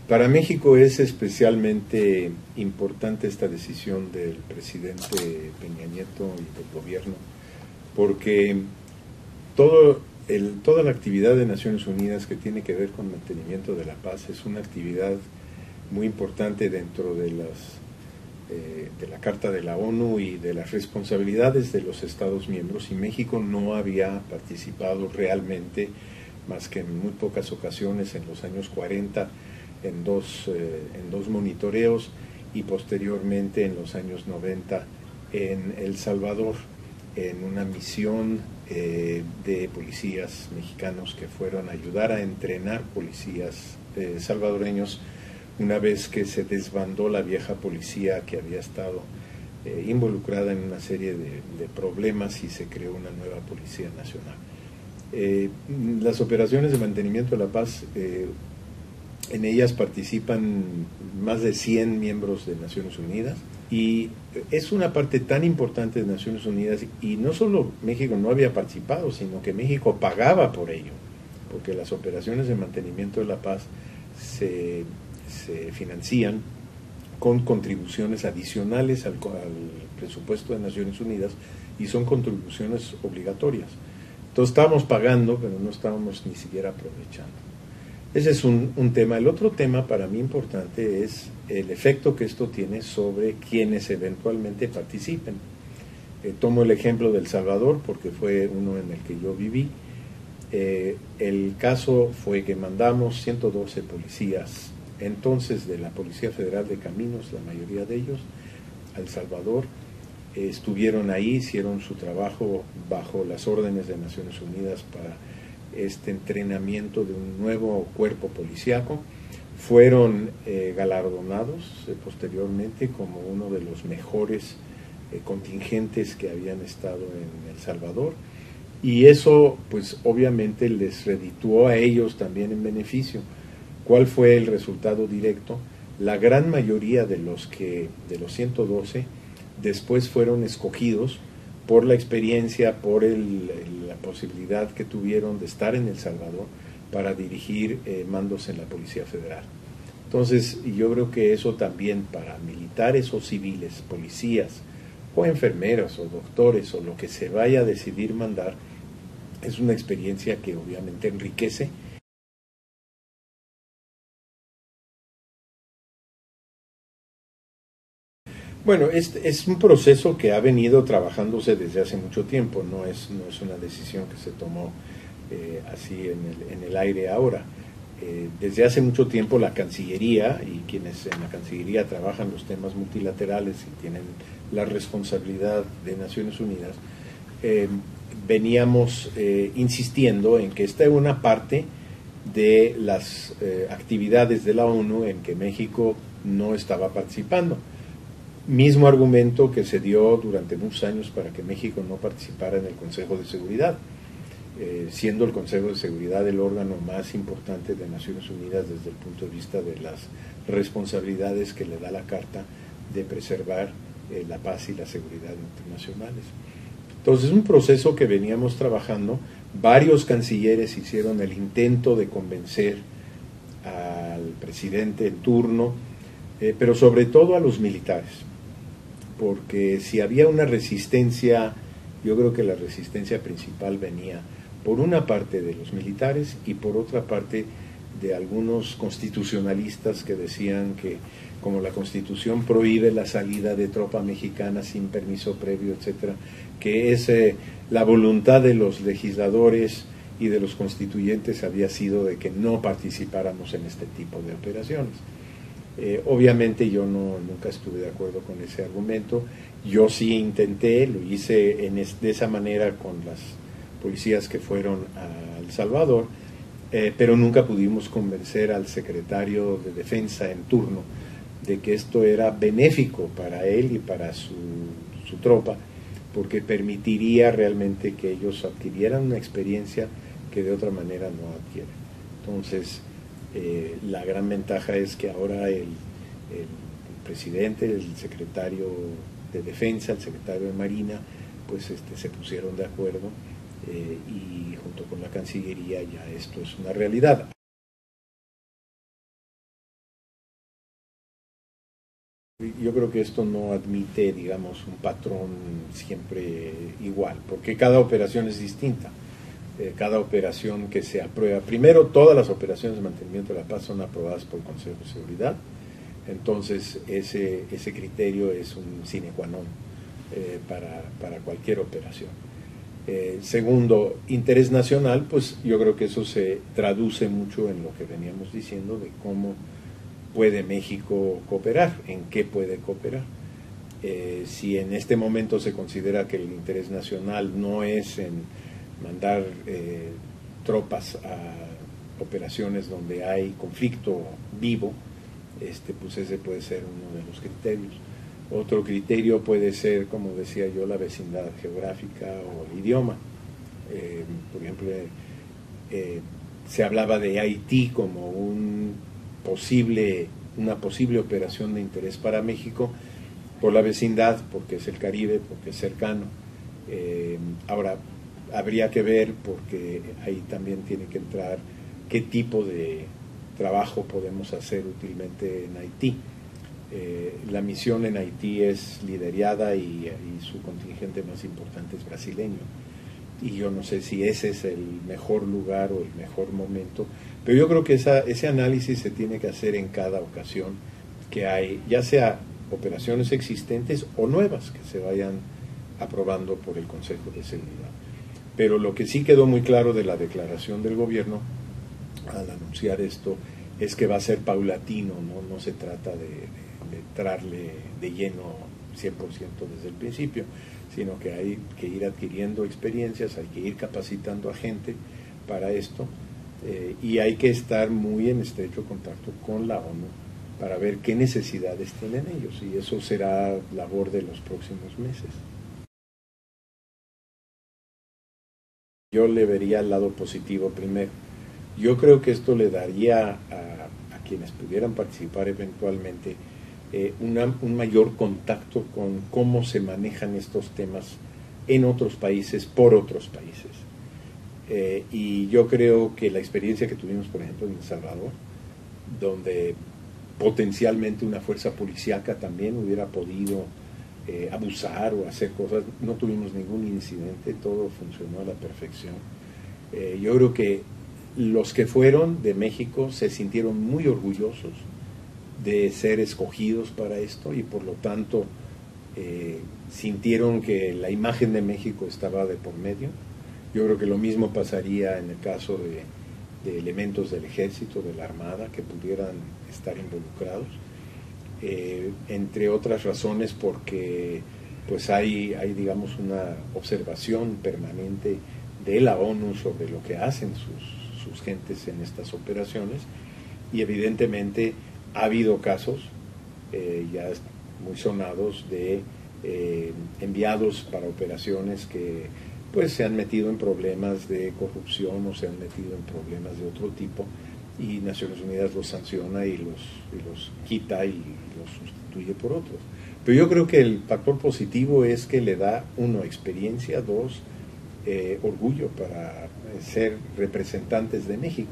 Para México es especialmente importante esta decisión del presidente Peña Nieto y del gobierno, porque toda la actividad de Naciones Unidas que tiene que ver con mantenimiento de la paz es una actividad muy importante dentro de la Carta de la ONU y de las responsabilidades de los Estados miembros, y México no había participado realmente más que en muy pocas ocasiones en los años 40 en dos monitoreos, y posteriormente en los años 90 en El Salvador, en una misión de policías mexicanos que fueron a ayudar a entrenar policías salvadoreños una vez que se desbandó la vieja policía que había estado involucrada en una serie de problemas, y se creó una nueva Policía Nacional. Las operaciones de mantenimiento de la paz, en ellas participan más de 100 miembros de Naciones Unidas, y es una parte tan importante de Naciones Unidas, y no solo México no había participado, sino que México pagaba por ello, porque las operaciones de mantenimiento de la paz se financian con contribuciones adicionales al presupuesto de Naciones Unidas, y son contribuciones obligatorias. Entonces estábamos pagando, pero no estábamos ni siquiera aprovechando. Ese es un tema. El otro tema para mí importante es el efecto que esto tiene sobre quienes eventualmente participen. Tomo el ejemplo de El Salvador porque fue uno en el que yo viví. El caso fue que mandamos 112 policías, entonces de la Policía Federal de Caminos, la mayoría de ellos, a El Salvador. Estuvieron ahí, hicieron su trabajo bajo las órdenes de Naciones Unidas para este entrenamiento de un nuevo cuerpo policíaco. Fueron galardonados posteriormente como uno de los mejores contingentes que habían estado en El Salvador, y eso pues obviamente les redituó a ellos también en beneficio. ¿Cuál fue el resultado directo? La gran mayoría de los 112 después fueron escogidos por la experiencia, por la posibilidad que tuvieron de estar en El Salvador para dirigir mandos en la Policía Federal. Entonces, yo creo que eso también para militares o civiles, policías o enfermeros o doctores o lo que se vaya a decidir mandar, es una experiencia que obviamente enriquece. Bueno, es un proceso que ha venido trabajándose desde hace mucho tiempo, no es una decisión que se tomó así en el aire ahora. Desde hace mucho tiempo la Cancillería y quienes en la Cancillería trabajan los temas multilaterales y tienen la responsabilidad de Naciones Unidas, veníamos insistiendo en que esta es una parte de las actividades de la ONU en que México no estaba participando. Mismo argumento que se dio durante muchos años para que México no participara en el Consejo de Seguridad, siendo el Consejo de Seguridad el órgano más importante de Naciones Unidas desde el punto de vista de las responsabilidades que le da la Carta de preservar la paz y la seguridad internacionales. Entonces, es un proceso que veníamos trabajando. Varios cancilleres hicieron el intento de convencer al presidente en turno, pero sobre todo a los militares, porque si había una resistencia, yo creo que la resistencia principal venía por una parte de los militares y por otra parte de algunos constitucionalistas que decían que como la Constitución prohíbe la salida de tropa mexicana sin permiso previo, etcétera, que es la voluntad de los legisladores y de los constituyentes había sido de que no participáramos en este tipo de operaciones. Obviamente yo nunca estuve de acuerdo con ese argumento. Yo sí intenté, lo hice de esa manera con las policías que fueron a El Salvador, pero nunca pudimos convencer al secretario de Defensa en turno de que esto era benéfico para él y para su tropa, porque permitiría realmente que ellos adquirieran una experiencia que de otra manera no adquieren. Entonces, la gran ventaja es que ahora el presidente, el secretario de Defensa, el secretario de Marina, pues se pusieron de acuerdo y junto con la Cancillería ya esto es una realidad. Yo creo que esto no admite, digamos, un patrón siempre igual, porque cada operación es distinta. Cada operación que se aprueba, primero todas las operaciones de mantenimiento de la paz son aprobadas por el Consejo de Seguridad, entonces ese criterio es un sine qua non para cualquier operación. Segundo, interés nacional, pues yo creo que eso se traduce mucho en lo que veníamos diciendo de cómo puede México cooperar, en qué puede cooperar. Si en este momento se considera que el interés nacional no es en mandar tropas a operaciones donde hay conflicto vivo, pues ese puede ser uno de los criterios. Otro criterio puede ser, como decía yo, la vecindad geográfica o el idioma. Por ejemplo, se hablaba de Haití como una posible operación de interés para México por la vecindad, porque es el Caribe, porque es cercano. Ahora, habría que ver, porque ahí también tiene que entrar qué tipo de trabajo podemos hacer útilmente en Haití. La misión en Haití es liderada y su contingente más importante es brasileño. Y yo no sé si ese es el mejor lugar o el mejor momento, pero yo creo que ese análisis se tiene que hacer en cada ocasión que hay, ya sea operaciones existentes o nuevas que se vayan aprobando por el Consejo de Seguridad. Pero lo que sí quedó muy claro de la declaración del gobierno al anunciar esto es que va a ser paulatino, no se trata de entrarle de lleno 100% desde el principio, sino que hay que ir adquiriendo experiencias, hay que ir capacitando a gente para esto, y hay que estar muy en estrecho contacto con la ONU para ver qué necesidades tienen ellos, y eso será labor de los próximos meses. Yo le vería el lado positivo primero. Yo creo que esto le daría a quienes pudieran participar eventualmente un mayor contacto con cómo se manejan estos temas en otros países, por otros países. Y yo creo que la experiencia que tuvimos, por ejemplo, en El Salvador, donde potencialmente una fuerza policíaca también hubiera podido abusar o hacer cosas, no tuvimos ningún incidente, todo funcionó a la perfección. Yo creo que los que fueron de México se sintieron muy orgullosos de ser escogidos para esto y por lo tanto sintieron que la imagen de México estaba de por medio. Yo creo que lo mismo pasaría en el caso de elementos del ejército, de la armada, que pudieran estar involucrados, entre otras razones porque pues hay digamos una observación permanente de la ONU sobre lo que hacen sus gentes en estas operaciones, y evidentemente ha habido casos ya muy sonados de enviados para operaciones que pues se han metido en problemas de corrupción o se han metido en problemas de otro tipo, y Naciones Unidas los sanciona y los quita y los sustituye por otros. Pero yo creo que el factor positivo es que le da, uno, experiencia, dos, orgullo para ser representantes de México.